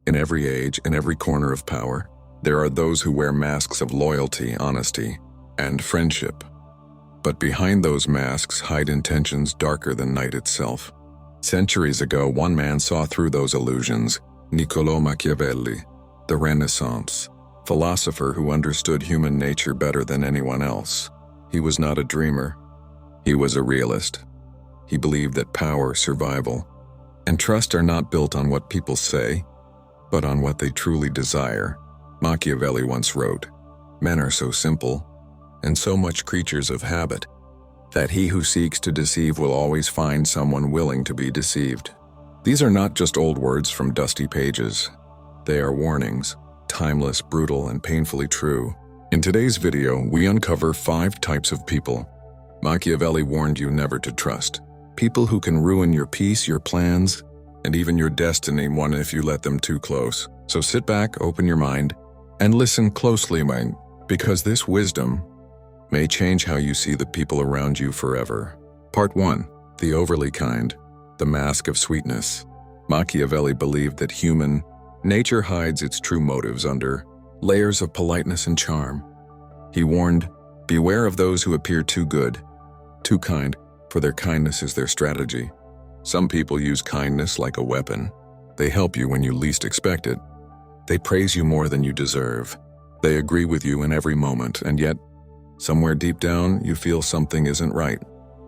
In every age, in every corner of power, there are those who wear masks of loyalty, honesty, and friendship. But behind those masks hide intentions darker than night itself. Centuries ago, one man saw through those illusions, Niccolò Machiavelli, the Renaissance philosopher who understood human nature better than anyone else. He was not a dreamer. He was a realist. He believed that power, survival, and trust are not built on what people say, but on what they truly desire. Machiavelli once wrote, "Men are so simple, and so much creatures of habit, that he who seeks to deceive will always find someone willing to be deceived." These are not just old words from dusty pages. They are warnings, timeless, brutal, and painfully true. In today's video, we uncover 5 types of people Machiavelli warned you never to trust. People who can ruin your peace, your plans, and even your destiny one if you let them too close. So sit back, open your mind, and listen closely, because this wisdom may change how you see the people around you forever. Part 1. The overly kind, the mask of sweetness. Machiavelli believed that human nature hides its true motives under layers of politeness and charm. He warned, beware of those who appear too good, too kind, for their kindness is their strategy. Some people use kindness like a weapon. They help you when you least expect it. They praise you more than you deserve. They agree with you in every moment, and yet, somewhere deep down, you feel something isn't right.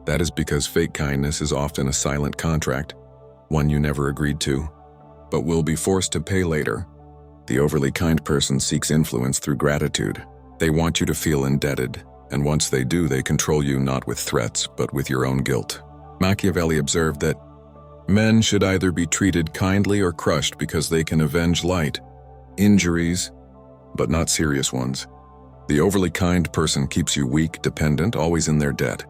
That is because fake kindness is often a silent contract, one you never agreed to, but will be forced to pay later. The overly kind person seeks influence through gratitude. They want you to feel indebted, and once they do, they control you not with threats, but with your own guilt. Machiavelli observed that men should either be treated kindly or crushed because they can avenge light injuries, but not serious ones. The overly kind person keeps you weak, dependent, always in their debt.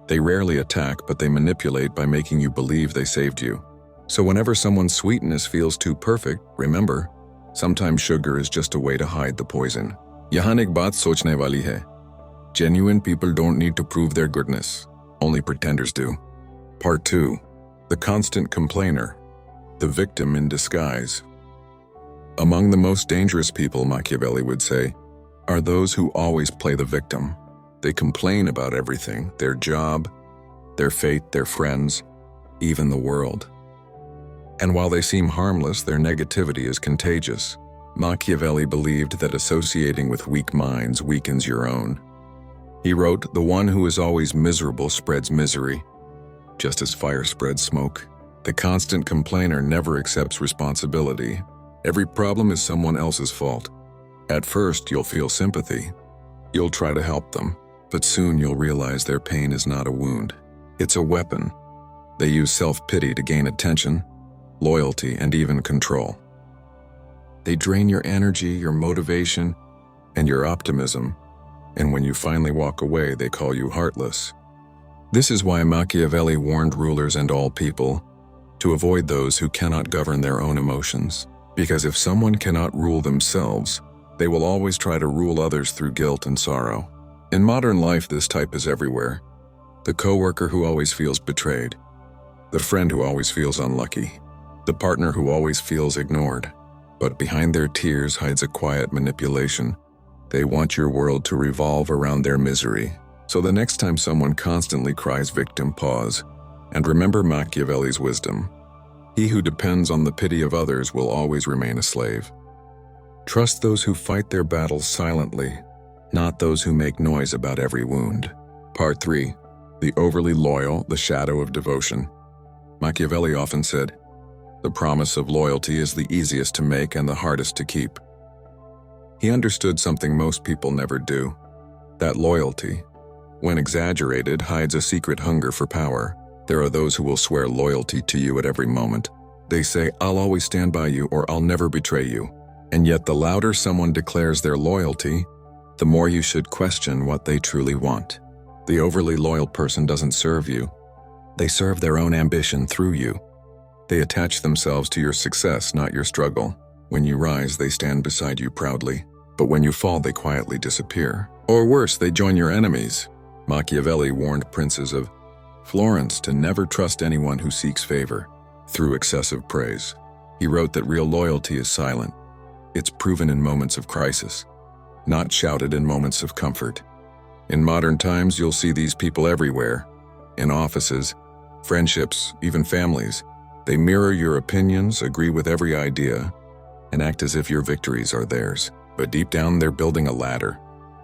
They rarely attack, but they manipulate by making you believe they saved you. So whenever someone's sweetness feels too perfect, remember, sometimes sugar is just a way to hide the poison. Yahan ek baat sochne wali hai. Genuine people don't need to prove their goodness. Only pretenders do. Part 2. The constant complainer, the victim in disguise. Among the most dangerous people, Machiavelli would say, are those who always play the victim. They complain about everything, their job, their fate, their friends, even the world. And while they seem harmless, their negativity is contagious. Machiavelli believed that associating with weak minds weakens your own. He wrote, "The one who is always miserable spreads misery, just as fire spreads smoke." The constant complainer never accepts responsibility. Every problem is someone else's fault. At first, you'll feel sympathy. You'll try to help them, but soon you'll realize their pain is not a wound. It's a weapon. They use self-pity to gain attention, loyalty, and even control. They drain your energy, your motivation, and your optimism, and when you finally walk away, they call you heartless. This is why Machiavelli warned rulers and all people to avoid those who cannot govern their own emotions. Because if someone cannot rule themselves, they will always try to rule others through guilt and sorrow. In modern life, this type is everywhere. The coworker who always feels betrayed, the friend who always feels unlucky, the partner who always feels ignored. But behind their tears hides a quiet manipulation. They want your world to revolve around their misery. So the next time someone constantly cries victim, pause, and remember Machiavelli's wisdom. He who depends on the pity of others will always remain a slave. Trust those who fight their battles silently, not those who make noise about every wound. Part 3. The overly loyal, the shadow of devotion. Machiavelli often said, "The promise of loyalty is the easiest to make and the hardest to keep." He understood something most people never do. That loyalty, when exaggerated, hides a secret hunger for power. There are those who will swear loyalty to you at every moment. They say, "I'll always stand by you," or "I'll never betray you." And yet the louder someone declares their loyalty, the more you should question what they truly want. The overly loyal person doesn't serve you. They serve their own ambition through you. They attach themselves to your success, not your struggle. When you rise, they stand beside you proudly. But when you fall, they quietly disappear. Or worse, they join your enemies. Machiavelli warned princes of Florence to never trust anyone who seeks favor through excessive praise. He wrote that real loyalty is silent. It's proven in moments of crisis, not shouted in moments of comfort. In modern times, you'll see these people everywhere. In offices, friendships, even families. They mirror your opinions, agree with every idea, and act as if your victories are theirs. But deep down, they're building a ladder,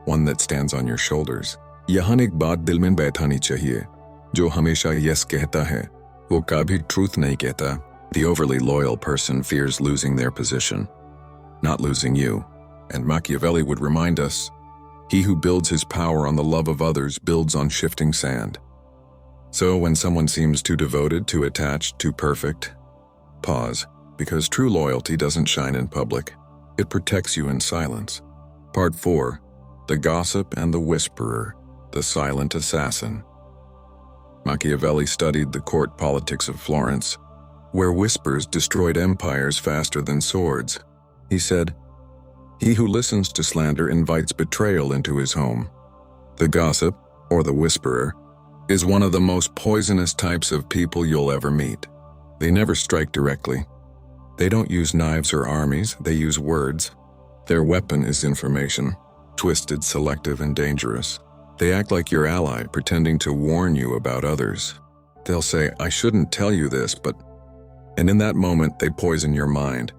one that stands on your shoulders. यहाँ एक बात दिल में बैठानी चाहिए, जो हमेशा yes कहता है, वो कभी truth नहीं कहता. The overly loyal person fears losing their position, not losing you. And Machiavelli would remind us, he who builds his power on the love of others builds on shifting sand. So when someone seems too devoted, too attached, too perfect, pause, because true loyalty doesn't shine in public. It protects you in silence. Part 4. The Gossip and the Whisperer, the Silent Assassin. Machiavelli studied the court politics of Florence, where whispers destroyed empires faster than swords. He said, "He who listens to slander invites betrayal into his home." The gossip, or the whisperer, is one of the most poisonous types of people you'll ever meet. They never strike directly. They don't use knives or armies, they use words. Their weapon is information, twisted, selective, and dangerous. They act like your ally, pretending to warn you about others. They'll say, "I shouldn't tell you this, but..." And in that moment, they poison your mind.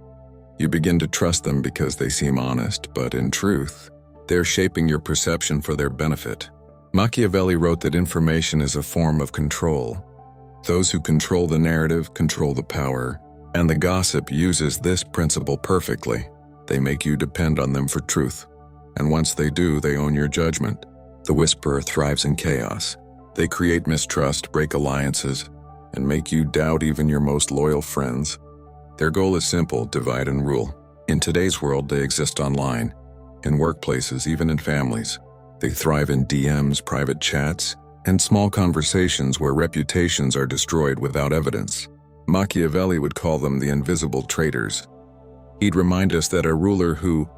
You begin to trust them because they seem honest, but in truth, they're shaping your perception for their benefit. Machiavelli wrote that information is a form of control. Those who control the narrative control the power, and the gossip uses this principle perfectly. They make you depend on them for truth, and once they do, they own your judgment. The whisperer thrives in chaos. They create mistrust, break alliances, and make you doubt even your most loyal friends. Their goal is simple: divide and rule. In today's world, they exist online, in workplaces, even in families. They thrive in DMs, private chats, and small conversations where reputations are destroyed without evidence. Machiavelli would call them the invisible traitors. He'd remind us that a ruler who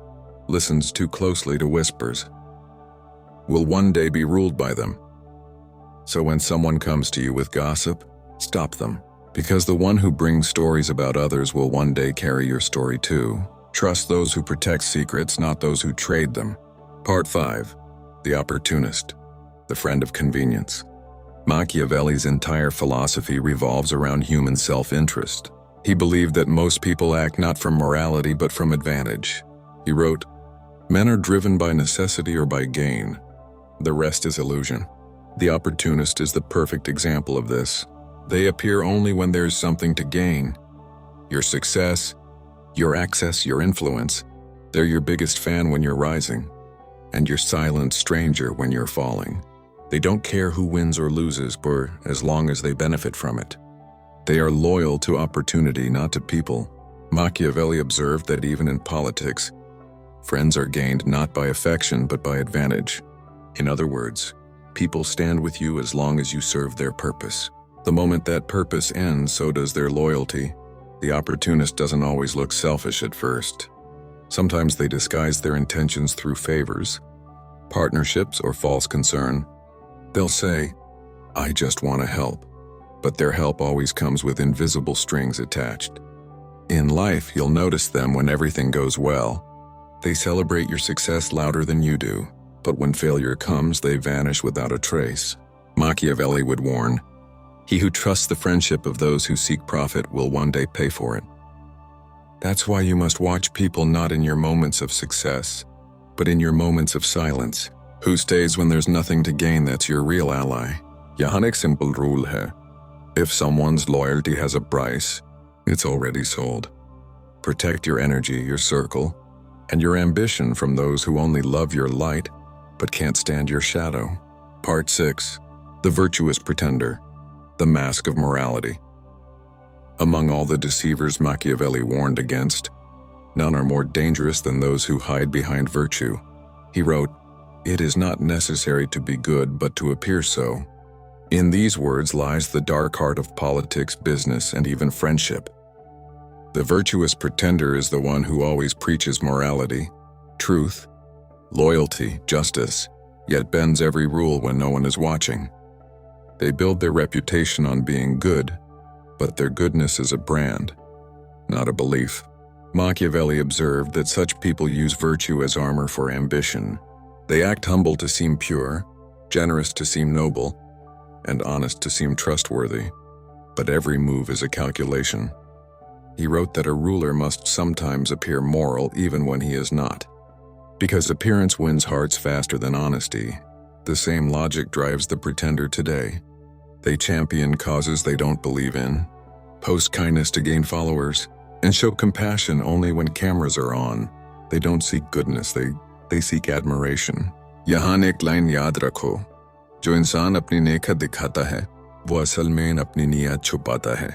listens too closely to whispers will one day be ruled by them. So when someone comes to you with gossip, stop them, because the one who brings stories about others will one day carry your story too. Trust those who protect secrets, not those who trade them. Part 5. The Opportunist, the Friend of Convenience. Machiavelli's entire philosophy revolves around human self-interest. He believed that most people act not from morality but from advantage. He wrote, "Men are driven by necessity or by gain. The rest is illusion." The opportunist is the perfect example of this. They appear only when there's something to gain. Your success, your access, your influence. They're your biggest fan when you're rising, and your silent stranger when you're falling. They don't care who wins or loses, but as long as they benefit from it. They are loyal to opportunity, not to people. Machiavelli observed that even in politics, friends are gained not by affection but by advantage. In other words, people stand with you as long as you serve their purpose. The moment that purpose ends, so does their loyalty. The opportunist doesn't always look selfish at first. Sometimes they disguise their intentions through favors, partnerships, or false concern. They'll say, "I just want to help," but their help always comes with invisible strings attached. In life, you'll notice them when everything goes well. They celebrate your success louder than you do, but when failure comes, they vanish without a trace. Machiavelli would warn, "He who trusts the friendship of those who seek profit will one day pay for it." That's why you must watch people not in your moments of success, but in your moments of silence. Who stays when there's nothing to gain, that's your real ally. यहाँ एक simple rule है. If someone's loyalty has a price, it's already sold. Protect your energy, your circle, and your ambition from those who only love your light but can't stand your shadow. Part 6. The Virtuous Pretender, the Mask of Morality. Among all the deceivers Machiavelli warned against, none are more dangerous than those who hide behind virtue. He wrote, "It is not necessary to be good, but to appear so." In these words lies the dark heart of politics, business, and even friendship. The virtuous pretender is the one who always preaches morality, truth, loyalty, justice, yet bends every rule when no one is watching. They build their reputation on being good, but their goodness is a brand, not a belief. Machiavelli observed that such people use virtue as armor for ambition. They act humble to seem pure, generous to seem noble, and honest to seem trustworthy. But every move is a calculation. He wrote that a ruler must sometimes appear moral even when he is not. Because appearance wins hearts faster than honesty, the same logic drives the pretender today. They champion causes they don't believe in, post kindness to gain followers, and show compassion only when cameras are on. They don't seek goodness, they seek admiration. यहाँ एक line याद रखो, जो इंसान अपनी नेकत दिखाता है, वो असल में अपनी नीयत छुपाता है.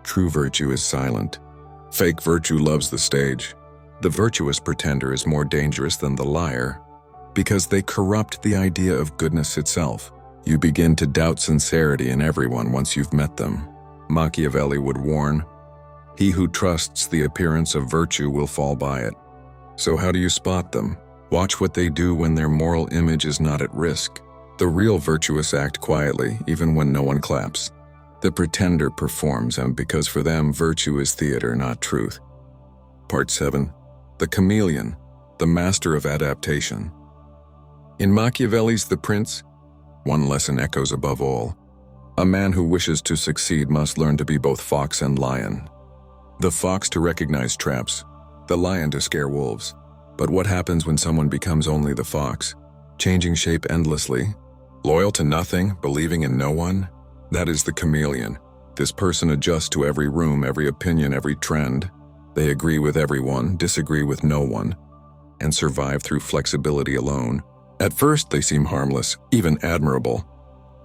True virtue is silent. Fake virtue loves the stage. The virtuous pretender is more dangerous than the liar, because they corrupt the idea of goodness itself. You begin to doubt sincerity in everyone once you've met them. Machiavelli would warn, he who trusts the appearance of virtue will fall by it. So how do you spot them? Watch what they do when their moral image is not at risk. The real virtuous act quietly, even when no one claps. The pretender performs, and because for them, virtue is theater, not truth. Part 7. The Chameleon, the Master of Adaptation. In Machiavelli's The Prince, one lesson echoes above all. A man who wishes to succeed must learn to be both fox and lion. The fox to recognize traps, the lion to scare wolves. But what happens when someone becomes only the fox, changing shape endlessly, loyal to nothing, believing in no one? That is the chameleon. This person adjusts to every room, every opinion, every trend. They agree with everyone, disagree with no one, and survive through flexibility alone. At first, they seem harmless, even admirable.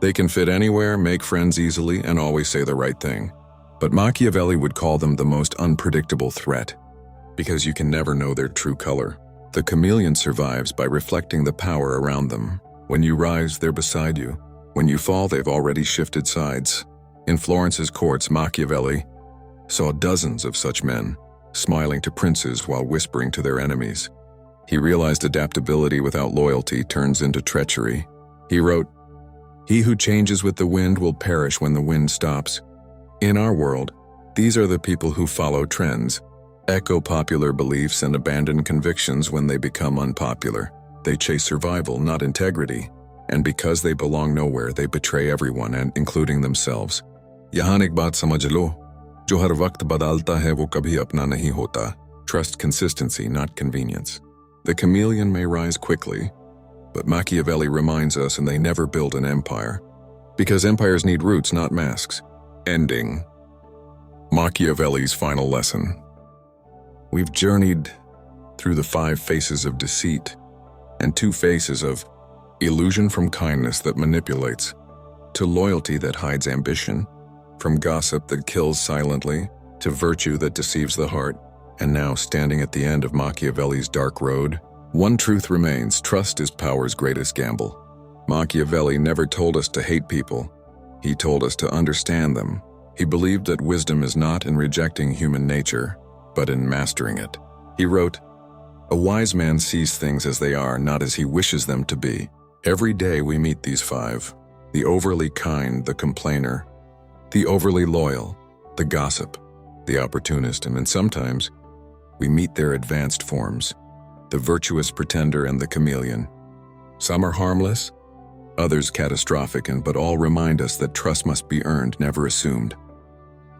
They can fit anywhere, make friends easily, and always say the right thing. But Machiavelli would call them the most unpredictable threat, because you can never know their true color. The chameleon survives by reflecting the power around them. When you rise, they're beside you. When you fall, they've already shifted sides. In Florence's courts, Machiavelli saw dozens of such men, smiling to princes while whispering to their enemies. He realized adaptability without loyalty turns into treachery. He wrote, "He who changes with the wind will perish when the wind stops." In our world, these are the people who follow trends, echo popular beliefs, and abandon convictions when they become unpopular. They chase survival, not integrity. And because they belong nowhere, they betray everyone, and including themselves. यहाँ एक बात समझ लो, जो हर वक्त बदलता है वो कभी अपना नहीं होता. Trust consistency, not convenience. The chameleon may rise quickly, but Machiavelli reminds us, and they never build an empire. Because empires need roots, not masks. Ending. Machiavelli's final lesson. We've journeyed through the 5 faces of deceit and 2 faces of illusion, from kindness that manipulates to loyalty that hides ambition, from gossip that kills silently to virtue that deceives the heart. And now, standing at the end of Machiavelli's dark road, one truth remains: trust is power's greatest gamble. Machiavelli never told us to hate people. He told us to understand them. He believed that wisdom is not in rejecting human nature, but in mastering it. He wrote, "A wise man sees things as they are, not as he wishes them to be." Every day we meet these 5, the overly kind, the complainer, the overly loyal, the gossip, the opportunist, and then sometimes we meet their advanced forms, the virtuous pretender and the chameleon. Some are harmless, others catastrophic, but all remind us that trust must be earned, never assumed.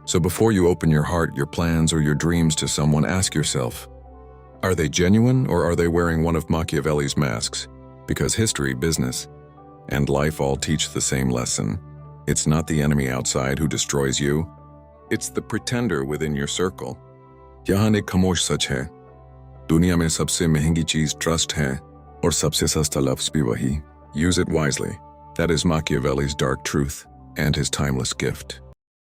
So before you open your heart, your plans, or your dreams to someone, ask yourself, are they genuine, or are they wearing one of Machiavelli's masks? Because history, business, and life all teach the same lesson. It's not the enemy outside who destroys you. It's the pretender within your circle. यहाँ एक खामोश सच है, दुनिया में सबसे महंगी चीज trust है, और सबसे सस्ता लफ्ज भी वही. Use it wisely. That is Machiavelli's dark truth and his timeless gift.